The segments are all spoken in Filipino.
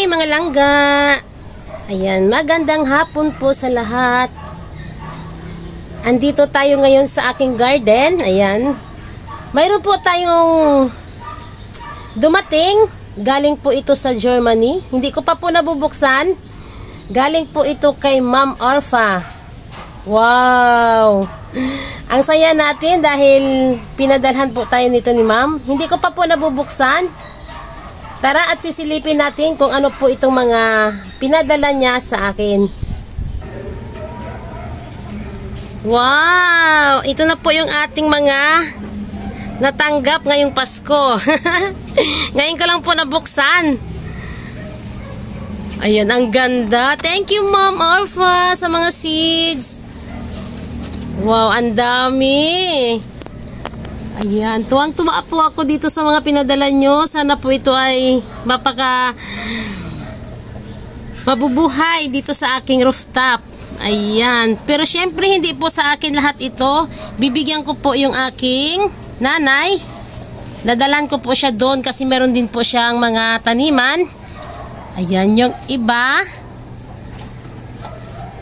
Okay, mga langga. Ayan, magandang hapon po sa lahat. Andito tayo ngayon sa aking garden. Ayan. Mayroon po tayong dumating. Galing po ito sa Germany. Hindi ko pa po nabubuksan. Galing po ito kay Ma'am Orfa. Wow! Ang saya natin dahil pinadalhan po tayo nito ni Ma'am. Hindi ko pa po nabubuksan. Tara at sisilipin natin kung ano po itong mga pinadala niya sa akin. Wow! Ito na po yung ating mga natanggap ngayong Pasko. Ngayon ko lang po nabuksan. Ayan, ang ganda. Thank you, Ma'am Orfa, sa mga seeds. Wow, ang dami. Ayan, tuwang-tuwa po ako dito sa mga pinadala nyo. Sana po ito ay mabubuhay dito sa aking rooftop. Ayan, pero syempre hindi po sa akin lahat ito. Bibigyan ko po yung aking nanay. Dadalan ko po siya doon kasi meron din po siyang mga taniman. Ayan, yung iba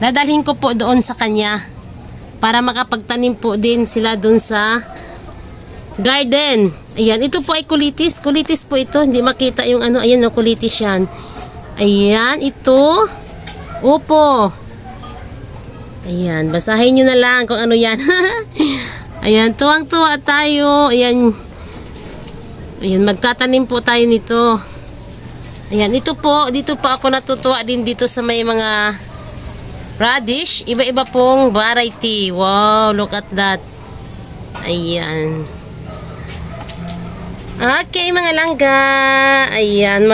dadalhin ko po doon sa kanya para makapagtanim po din sila doon sa garden. Ayan, ito po ay kulitis. Kulitis po ito. Hindi makita yung ano. Ayan, no, kulitis yan. Ayan, ito. Upo. Ayan, basahin nyo na lang kung ano yan. Ayan, tuwang-tuwa tayo. Ayan. Ayan, magtatanim po tayo nito. Ayan, ito po. Dito po ako natutuwa din dito sa may mga radish. Iba-iba pong variety. Wow, look at that. Ayan. Okay, mga langga. Ayan,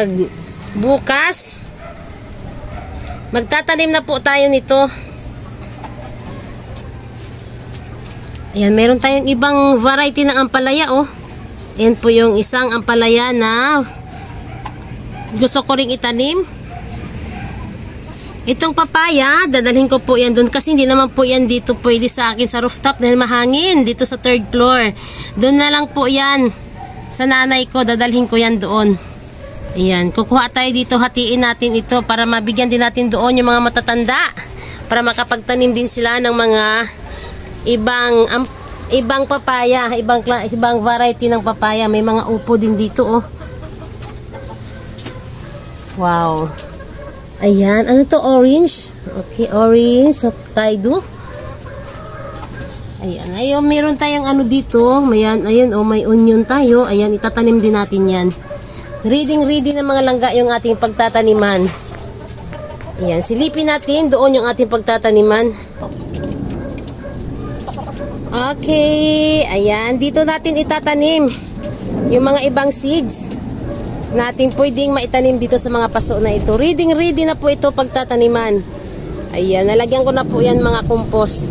bukas magtatanim na po tayo nito. Ayan, meron tayong ibang variety ng ampalaya, oh. Ayan po yung isang ampalaya na gusto ko ring itanim. Itong papaya, dadalhin ko po yan doon kasi hindi naman po yan dito pwede sa akin sa rooftop dahil mahangin dito sa 3rd floor. Doon na lang po yan. Sa nanay ko, dadalhin ko yan doon. Ayan, kukuha tayo dito, hatiin natin ito para mabigyan din natin doon yung mga matatanda. Para makapagtanim din sila ng mga ibang papaya, ibang variety ng papaya. May mga upo din dito, oh. Wow. Ayan, ano to? Orange? Okay, orange, Hokkaido. Ayan, ayun, meron tayong ano dito. Ayan, oh, may onion tayo. Ayan, itatanim din natin yan. Ready na mga langga yung ating pagtataniman. Ayan, silipin natin doon yung ating pagtataniman. Okay, ayan, dito natin itatanim yung mga ibang seeds natin pwedeng maitanim dito sa mga paso na ito. Ready na po ito pagtataniman. Ayan, nalagyan ko na po yan mga compost.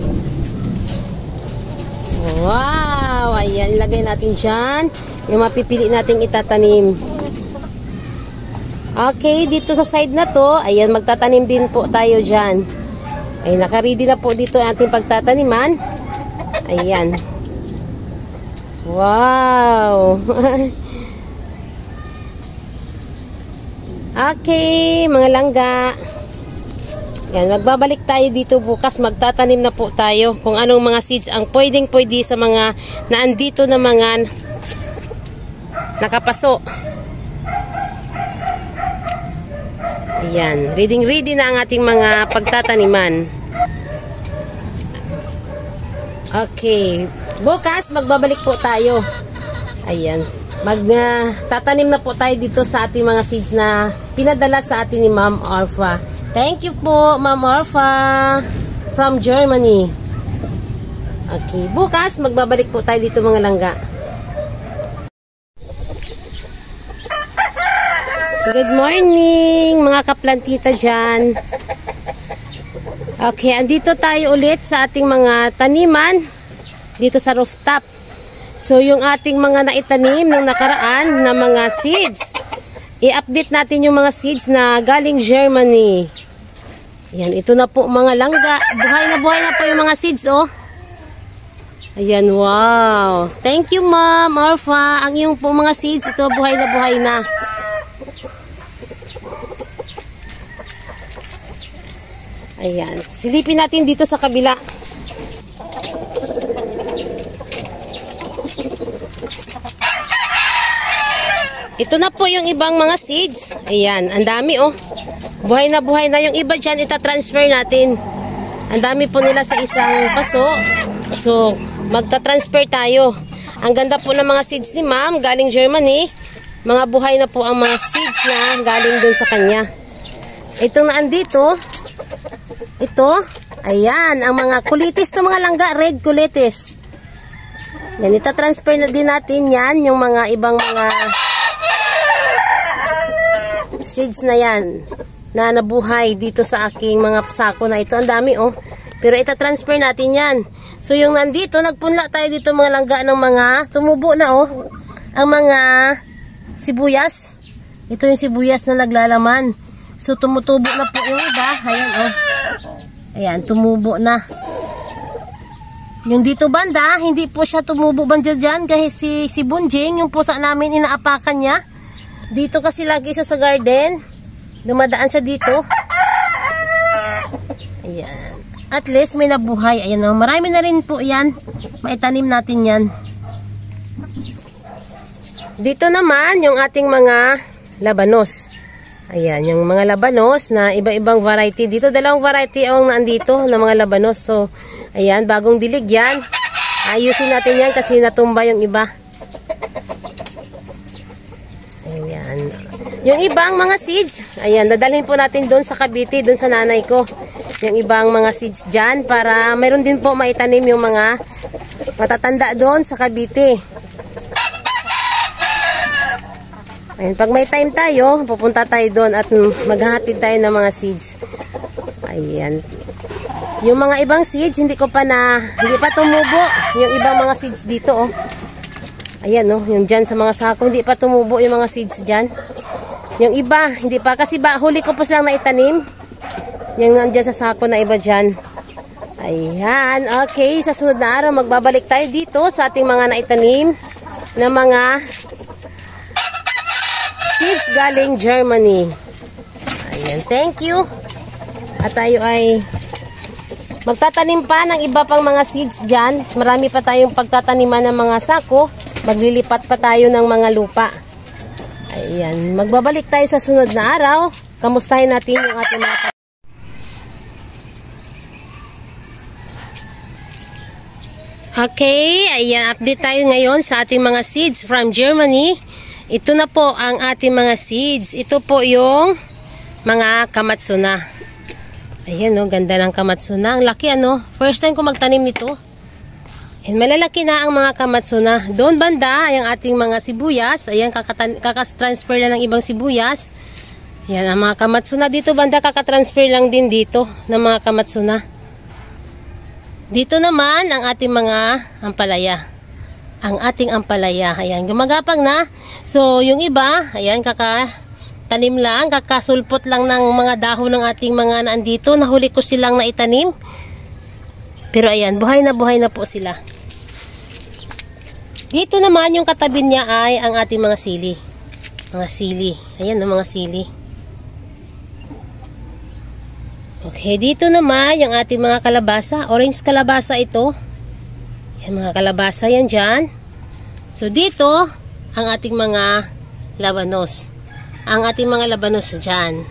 Wow! Ayan, ilagay natin dyan yung mapipili nating itatanim. Okay, dito sa side na to, ayan, magtatanim din po tayo dyan. Ay, nakaready na po dito ang ating pagtataniman. Ayan. Wow! Okay, mga langga. Yan, magbabalik tayo dito bukas. Magtatanim na po tayo kung anong mga seeds ang pwede sa mga naandito na mga nakapaso. Ayan, ready na ang ating mga pagtataniman. Okay, bukas magbabalik po tayo. Ayan, tatanim na po tayo dito sa ating mga seeds na pinadala sa atin ni Ma'am Orfa. Thank you po, Ma'am Orfa from Germany. Okay, bukas magbabalik po tayo dito mga langga. Good morning mga kaplantita dyan. Okay, andito tayo ulit sa ating mga taniman dito sa rooftop. So yung ating mga naitanim ng nakaraan na mga seeds, i-update natin yung mga seeds na galing Germany. Ayan, ito na po mga langga. Buhay na po yung mga seeds, oh. Ayan, wow. Thank you, Ma'am Orfa. Ang iyong po mga seeds, ito buhay na buhay na. Ayan. Silipin natin dito sa kabila. Ito na po yung ibang mga seeds. Ayan. Ang dami oh. Buhay na yung iba dyan. Ita-transfer natin. Ang dami po nila sa isang paso. So, magta-transfer tayo. Ang ganda po ng mga seeds ni ma'am. Galing Germany. Mga buhay na po ang mga seeds na galing dun sa kanya. Itong naandito. Ito. Ayan. Ang mga kulitis ng mga langga. Red kulitis. Yan. Ita-transfer na din natin yan. Yung mga ibang mga seeds na yan. Na nabuhay dito sa aking mga sako na ito. Ang dami oh. Pero ita-transfer natin yan. So yung nandito, nagpunla tayo dito mga langga ng mga tumubo na oh. Ang mga sibuyas. Ito yung sibuyas na naglalaman. So tumutubo na po yung iba. Ayan oh. Ayan, tumubo na. Yung dito banda, hindi po siya tumubo banda dyan. Kasi si Bunjing, yung pusa namin, inaapakan niya. Dito kasi lagi siya sa garden. Dumadaan siya dito. Ayan. At least may nabuhay. Ayan o. Marami na rin po yan. Maitanim natin yan. Dito naman yung ating mga labanos. Ayan. Yung mga labanos na iba-ibang variety. Dito dalawang variety ang naandito na mga labanos. So, ayan. Bagong dilig yan. Ayusin natin yan kasi natumba yung iba. Ayan. Yung ibang mga seeds, ayan, dadalhin po natin doon sa Cavite, doon sa nanay ko. Yung ibang mga seeds dyan para mayroon din po maitanim yung mga matatanda doon sa Cavite. Ayan, pag may time tayo, pupunta tayo doon at maghahatid tayo ng mga seeds. Ayan. Yung mga ibang seeds, hindi pa tumubo. Yung ibang mga seeds dito, oh. Ayan, oh, yung dyan sa mga sako, hindi pa tumubo yung mga seeds dyan. Yung iba, hindi pa. Kasi huli ko po silang naitanim. Yung nandyan sa sako na iba dyan. Ayan. Okay. Sa sunod na araw, magbabalik tayo dito sa ating mga naitanim na mga seeds galing Germany. Ayan. Thank you. At tayo ay magtatanim pa ng iba pang mga seeds dyan. Marami pa tayong pagtataniman ng mga sako. Maglilipat pa tayo ng mga lupa. Ayan, magbabalik tayo sa sunod na araw. Kamustahin natin yung ating mga... Okay, ayan, update tayo ngayon sa ating mga seeds from Germany. Ito na po ang ating mga seeds. Ito po yung mga kamatsuna. Ayan, no, ganda ng kamatsuna. Ang laki, ano? First time ko magtanim nito. Ayan, malalaki na ang mga kamatsuna. Doon banda, yung ating mga sibuyas. Ayan, kakatransfer lang ng ibang sibuyas. Ayan, ang mga kamatsuna. Dito banda, kakatransfer lang din dito ng mga kamatsuna. Dito naman, ang ating mga ampalaya. Ang ating ampalaya. Ayan, gumagapang na. So, yung iba, ayan, kakatanim lang, kakasulpot lang ng mga dahon ng ating mga naandito. Nahuli ko silang naitanim. Pero ayan, buhay na po sila. Dito naman yung katabi niya ay ang ating mga sili. Mga sili. Ayan ang mga sili. Okay, dito naman yung ating mga kalabasa. Orange kalabasa ito. Yan mga kalabasa yan dyan. So dito, ang ating mga labanos. Ang ating mga labanos dyan.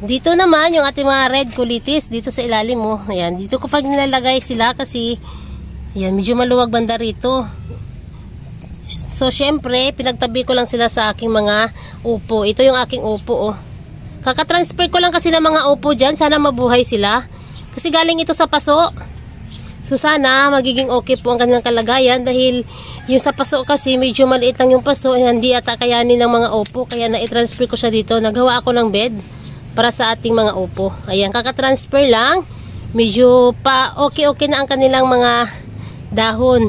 Dito naman yung ating mga red kulitis. Dito sa ilalim mo. Ayan, dito ko pag nilalagay sila kasi ayan, medyo maluwag banda rito. So, syempre, pinagtabi ko lang sila sa aking mga upo. Ito yung aking upo, oh. Kakatransfer ko lang kasi ng mga upo dyan. Sana mabuhay sila. Kasi galing ito sa paso. So, sana magiging okay po ang kanilang kalagayan. Dahil yung sa paso kasi medyo maliit lang yung paso. Hindi ata kayanin ng mga upo. Kaya na-transfer ko siya dito. Nagawa ako ng bed para sa ating mga upo. Ayan, kakatransfer lang. Medyo pa okay na ang kanilang mga dahon.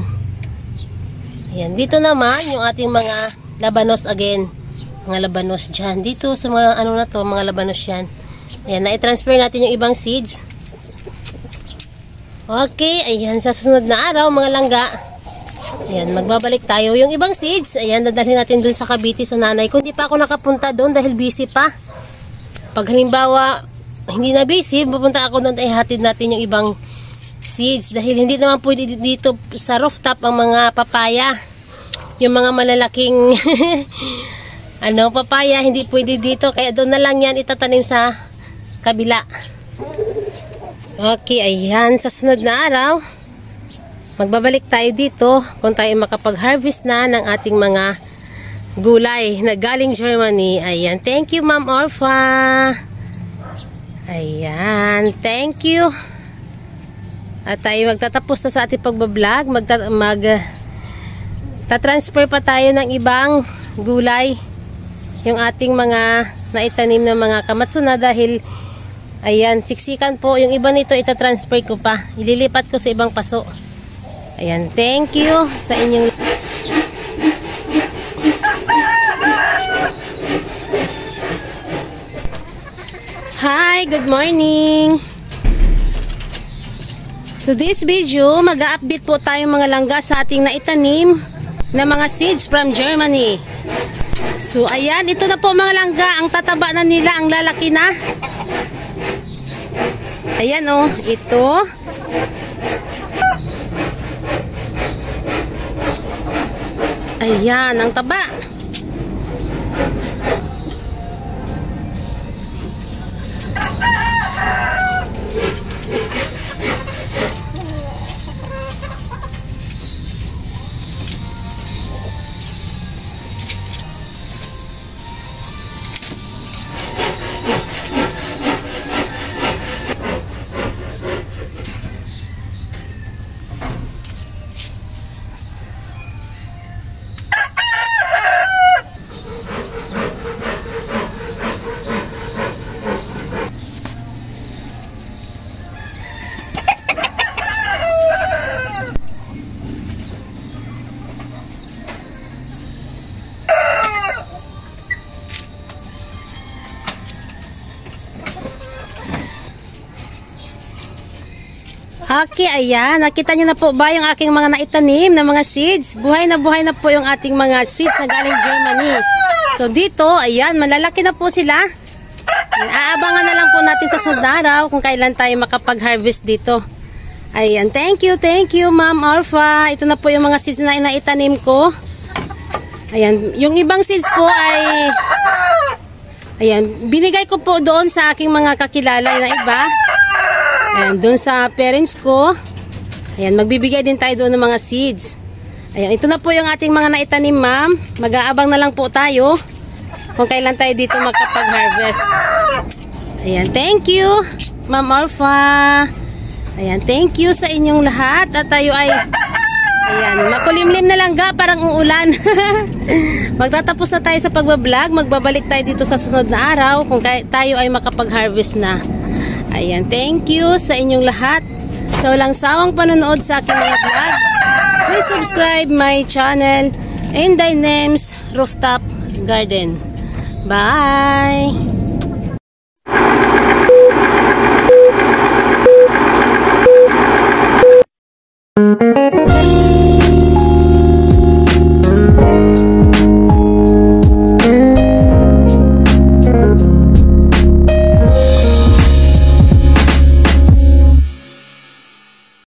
Ayan, dito naman yung ating mga labanos again. Mga labanos dyan. Dito sa mga ano na to, mga labanos yan. Ayan, na-transfer natin yung ibang seeds. Okay, ayan, sa susunod na araw, mga langga. Ayan, magbabalik tayo. Yung ibang seeds, ayan, dadalhin natin dun sa Cavite sa nanay ko. Hindi pa ako nakapunta doon dahil busy pa. Pag halimbawa, hindi na busy, pupunta ako doon ay hatid natin yung ibang seeds. Dahil hindi naman pwede dito sa rooftop ang mga papaya. Yung mga malalaking papaya, hindi pwede dito. Kaya doon na lang yan itatanim sa kabila. Okay, ayan. Sa sunod na araw, magbabalik tayo dito kung tayo makapag-harvest na ng ating mga gulay na galing Germany. Ayan. Thank you, Ma'am Orfa. Ayan. Thank you. At tayo magtatapos na sa ating pagbablog. Tatransfer pa tayo ng ibang gulay. Yung ating mga naitanim na mga kamatsuna dahil ayan, siksikan po. Yung iba nito itatransfer ko pa. Ililipat ko sa ibang paso. Ayan, thank you sa inyong... Hi, good morning! So this video, mag-a-update po tayo mga langga sa ating naitanim na mga seeds from Germany. So ayan, ito na po mga langga, ang tataba na nila, ang lalaki na. Ayan oh, ito. Ayan, ang taba. Okay, ayan. Nakita nyo na po ba yung aking mga naitanim na mga seeds? Buhay na po yung ating mga seeds na galing Germany. So dito, ayan, malalaki na po sila. Aabangan na lang po natin sa sunod na araw kung kailan tayo makapag-harvest dito. Ayan, thank you, Ma'am Orfa. Ito na po yung mga seeds na naitanim ko. Ayan, yung ibang seeds po ay... Ayan, binigay ko po doon sa aking mga kakilala na iba. Ayan, doon sa parents ko. Ayan, magbibigay din tayo doon ng mga seeds. Ayan, ito na po yung ating mga naitanim, ma'am. Mag-aabang na lang po tayo kung kailan tayo dito makapag-harvest. Ayan, thank you, Ma'am Orfa. Ayan, thank you sa inyong lahat. At tayo ay, ayan, makulimlim na lang ga, parang uulan. Magtatapos na tayo sa pagbablog. Magbabalik tayo dito sa sunod na araw kung tayo ay makapag-harvest na. Ayan, thank you sa inyong lahat sa walang sawang panonood sa aking mga vlog. Please subscribe my channel and Dynems Rooftop Garden. Bye!